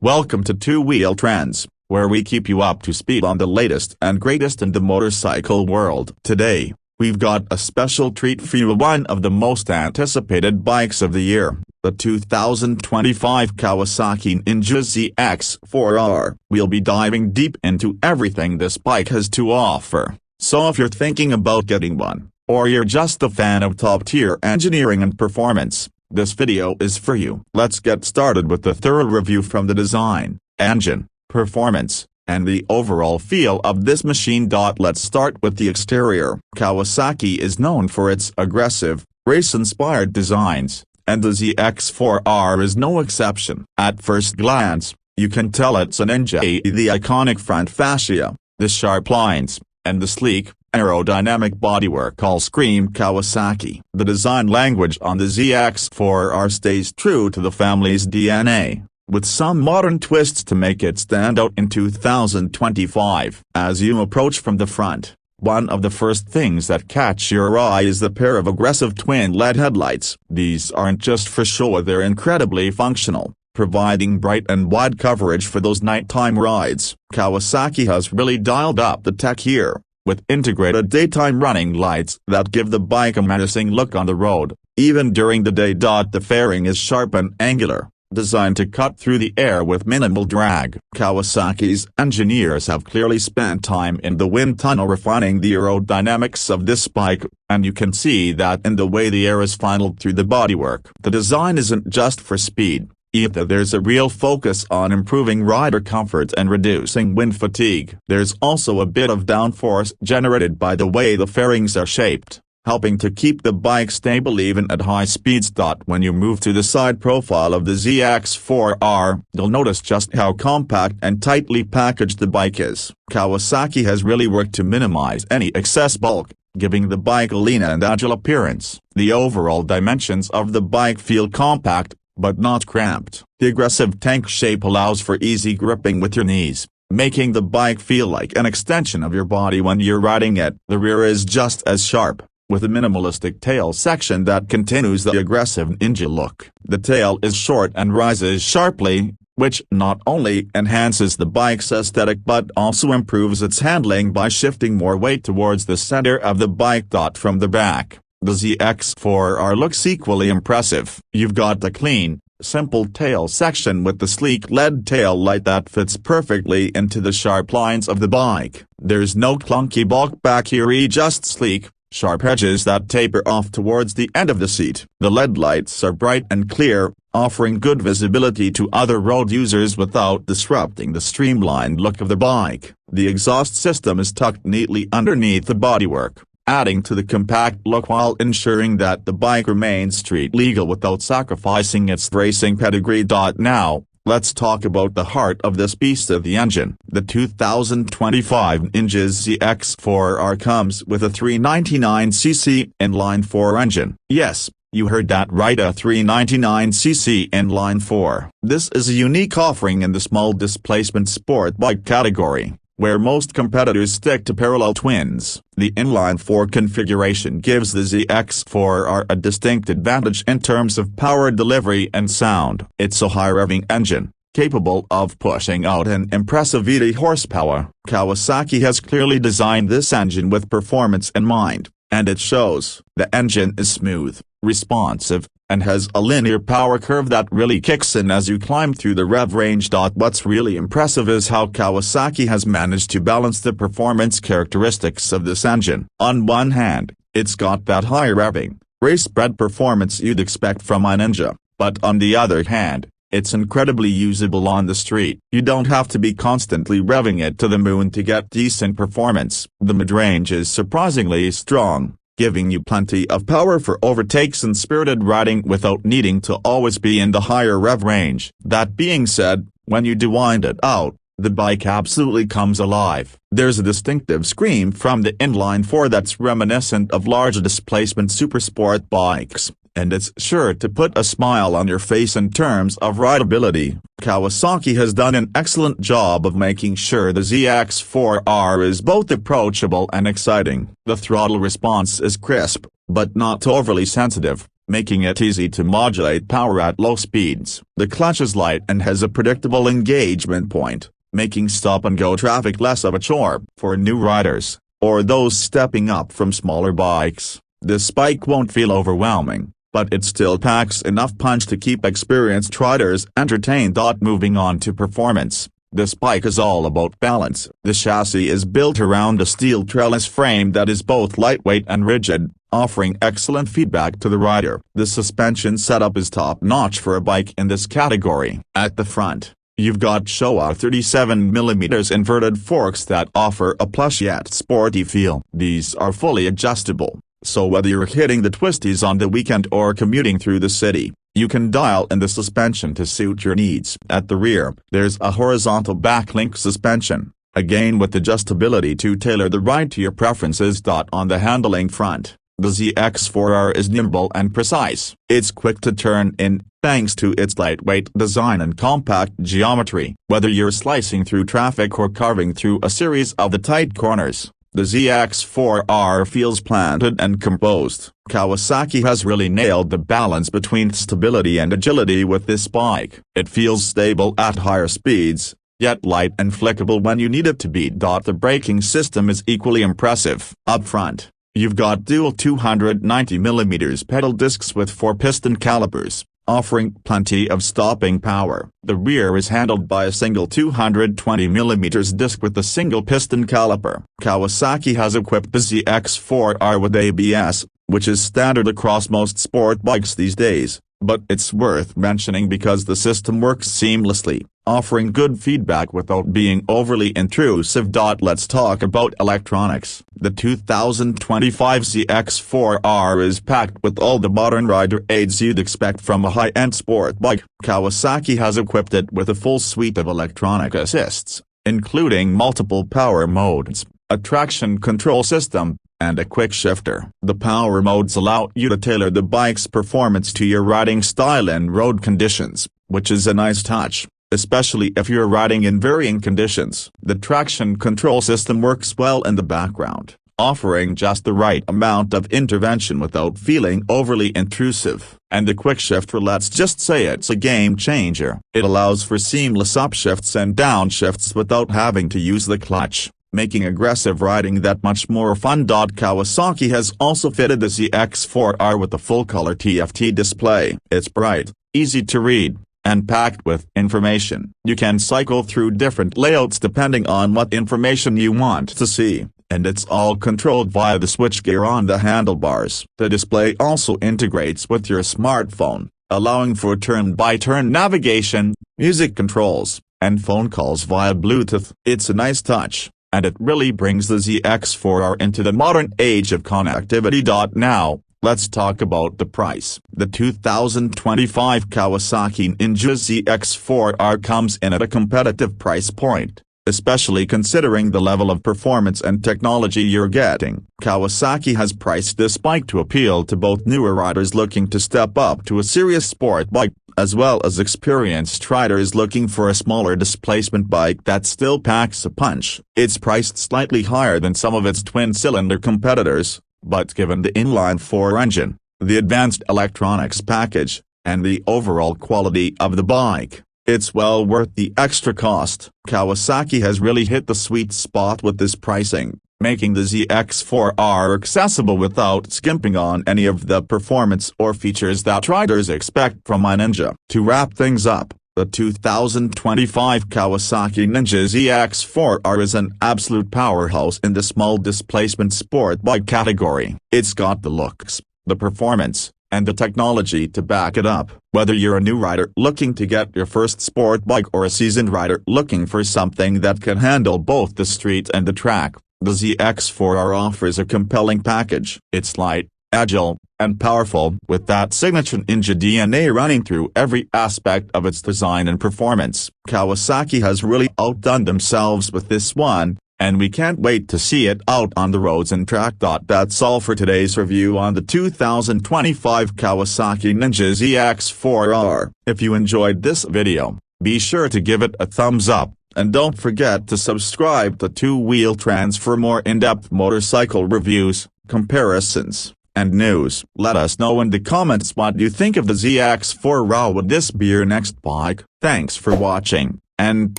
Welcome to Two Wheel Trends, where we keep you up to speed on the latest and greatest in the motorcycle world. Today, we've got a special treat for you, one of the most anticipated bikes of the year, the 2025 Kawasaki Ninja ZX-4R. We'll be diving deep into everything this bike has to offer, so if you're thinking about getting one, or you're just a fan of top-tier engineering and performance, this video is for you. Let's get started with the thorough review from the design, engine, performance, and the overall feel of this machine. Let's start with the exterior. Kawasaki is known for its aggressive, race-inspired designs, and the ZX-4R is no exception. At first glance, you can tell it's a Ninja. The iconic front fascia, the sharp lines, and the sleek, aerodynamic bodywork all scream Kawasaki. The design language on the ZX-4R stays true to the family's DNA, with some modern twists to make it stand out in 2025. As you approach from the front, one of the first things that catch your eye is the pair of aggressive twin LED headlights. These aren't just for show, they're incredibly functional, providing bright and wide coverage for those nighttime rides. Kawasaki has really dialed up the tech here, with integrated daytime running lights that give the bike a menacing look on the road, even during the day. The fairing is sharp and angular, designed to cut through the air with minimal drag. Kawasaki's engineers have clearly spent time in the wind tunnel refining the aerodynamics of this bike, and you can see that in the way the air is funneled through the bodywork. The design isn't just for speed, either. There's a real focus on improving rider comfort and reducing wind fatigue. There's also a bit of downforce generated by the way the fairings are shaped, helping to keep the bike stable even at high speeds. When you move to the side profile of the ZX-4R, you'll notice just how compact and tightly packaged the bike is. Kawasaki has really worked to minimize any excess bulk, giving the bike a lean and agile appearance. The overall dimensions of the bike feel compact, but not cramped. The aggressive tank shape allows for easy gripping with your knees, making the bike feel like an extension of your body when you're riding it. The rear is just as sharp, with a minimalistic tail section that continues the aggressive Ninja look. The tail is short and rises sharply, which not only enhances the bike's aesthetic but also improves its handling by shifting more weight towards the center of the bike. From the back, the ZX-4R looks equally impressive. You've got the clean, simple tail section with the sleek LED tail light that fits perfectly into the sharp lines of the bike. There's no clunky bulk back here, just sleek, sharp edges that taper off towards the end of the seat. The LED lights are bright and clear, offering good visibility to other road users without disrupting the streamlined look of the bike. The exhaust system is tucked neatly underneath the bodywork, adding to the compact look while ensuring that the bike remains street legal without sacrificing its racing pedigree. Now, let's talk about the heart of this beast, of the engine. The 2025 Ninja ZX-4R comes with a 399cc inline-four engine. Yes, you heard that right, a 399cc inline-four. This is a unique offering in the small displacement sport bike category, where most competitors stick to parallel twins. The inline-four configuration gives the ZX-4R a distinct advantage in terms of power delivery and sound. It's a high-revving engine, capable of pushing out an impressive 80 horsepower. Kawasaki has clearly designed this engine with performance in mind, and it shows. The engine is smooth, responsive, and has a linear power curve that really kicks in as you climb through the rev range. What's really impressive is how Kawasaki has managed to balance the performance characteristics of this engine. On one hand, it's got that high revving, race-bred performance you'd expect from a Ninja, but on the other hand, it's incredibly usable on the street. You don't have to be constantly revving it to the moon to get decent performance. The mid-range is surprisingly strong, giving you plenty of power for overtakes and spirited riding without needing to always be in the higher rev range. That being said, when you do wind it out, the bike absolutely comes alive. There's a distinctive scream from the inline-four that's reminiscent of large displacement supersport bikes, and it's sure to put a smile on your face in terms of rideability. Kawasaki has done an excellent job of making sure the ZX-4R is both approachable and exciting. The throttle response is crisp, but not overly sensitive, making it easy to modulate power at low speeds. The clutch is light and has a predictable engagement point, making stop-and-go traffic less of a chore. For new riders, or those stepping up from smaller bikes, this bike won't feel overwhelming, but it still packs enough punch to keep experienced riders entertained. Moving on to performance, this bike is all about balance. The chassis is built around a steel trellis frame that is both lightweight and rigid, offering excellent feedback to the rider. The suspension setup is top-notch for a bike in this category. At the front, you've got Showa 37mm inverted forks that offer a plush yet sporty feel. These are fully adjustable, so whether you're hitting the twisties on the weekend or commuting through the city, you can dial in the suspension to suit your needs. At the rear, there's a horizontal backlink suspension, again with adjustability to tailor the ride to your preferences. On the handling front, the ZX-4R is nimble and precise. It's quick to turn in, thanks to its lightweight design and compact geometry. Whether you're slicing through traffic or carving through a series of the tight corners, the ZX-4R feels planted and composed. Kawasaki has really nailed the balance between stability and agility with this bike. It feels stable at higher speeds, yet light and flexible when you need it to be. The braking system is equally impressive. Up front, you've got dual 290mm pedal discs with 4-piston calipers, offering plenty of stopping power. The rear is handled by a single 220mm disc with a single piston caliper. Kawasaki has equipped the ZX-4R with ABS, which is standard across most sport bikes these days, but it's worth mentioning because the system works seamlessly, offering good feedback without being overly intrusive. Let's talk about electronics. The 2025 ZX-4R is packed with all the modern rider aids you'd expect from a high-end sport bike. Kawasaki has equipped it with a full suite of electronic assists, including multiple power modes, a traction control system, and a quick shifter. The power modes allow you to tailor the bike's performance to your riding style and road conditions, which is a nice touch, especially if you're riding in varying conditions. The traction control system works well in the background, offering just the right amount of intervention without feeling overly intrusive. And the quick shifter, let's just say it's a game changer. It allows for seamless upshifts and downshifts without having to use the clutch, making aggressive riding that much more fun. Kawasaki has also fitted the ZX-4R with a full-color TFT display. It's bright, easy to read, and packed with information. You can cycle through different layouts depending on what information you want to see, and it's all controlled via the switchgear on the handlebars. The display also integrates with your smartphone, allowing for turn-by-turn navigation, music controls, and phone calls via Bluetooth. It's a nice touch, and it really brings the ZX-4R into the modern age of connectivity. Now, let's talk about the price. The 2025 Kawasaki Ninja ZX-4R comes in at a competitive price point, especially considering the level of performance and technology you're getting. Kawasaki has priced this bike to appeal to both newer riders looking to step up to a serious sport bike, as well as experienced riders looking for a smaller displacement bike that still packs a punch. It's priced slightly higher than some of its twin-cylinder competitors, but given the inline-four engine, the advanced electronics package, and the overall quality of the bike, it's well worth the extra cost. Kawasaki has really hit the sweet spot with this pricing, making the ZX-4R accessible without skimping on any of the performance or features that riders expect from a Ninja. To wrap things up, the 2025 Kawasaki Ninja ZX-4R is an absolute powerhouse in the small displacement sport bike category. It's got the looks, the performance, and the technology to back it up. Whether you're a new rider looking to get your first sport bike or a seasoned rider looking for something that can handle both the street and the track, the ZX-4R offers a compelling package. It's light, agile, and powerful, with that signature Ninja DNA running through every aspect of its design and performance. Kawasaki has really outdone themselves with this one, and we can't wait to see it out on the roads and track. That's all for today's review on the 2025 Kawasaki Ninja ZX-4R. If you enjoyed this video, be sure to give it a thumbs up, and don't forget to subscribe to Two Wheel Trends for more in-depth motorcycle reviews, comparisons, and news. Let us know in the comments what you think of the ZX-4R. Would this be your next bike? Thanks for watching, and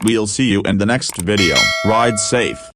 we'll see you in the next video. Ride safe.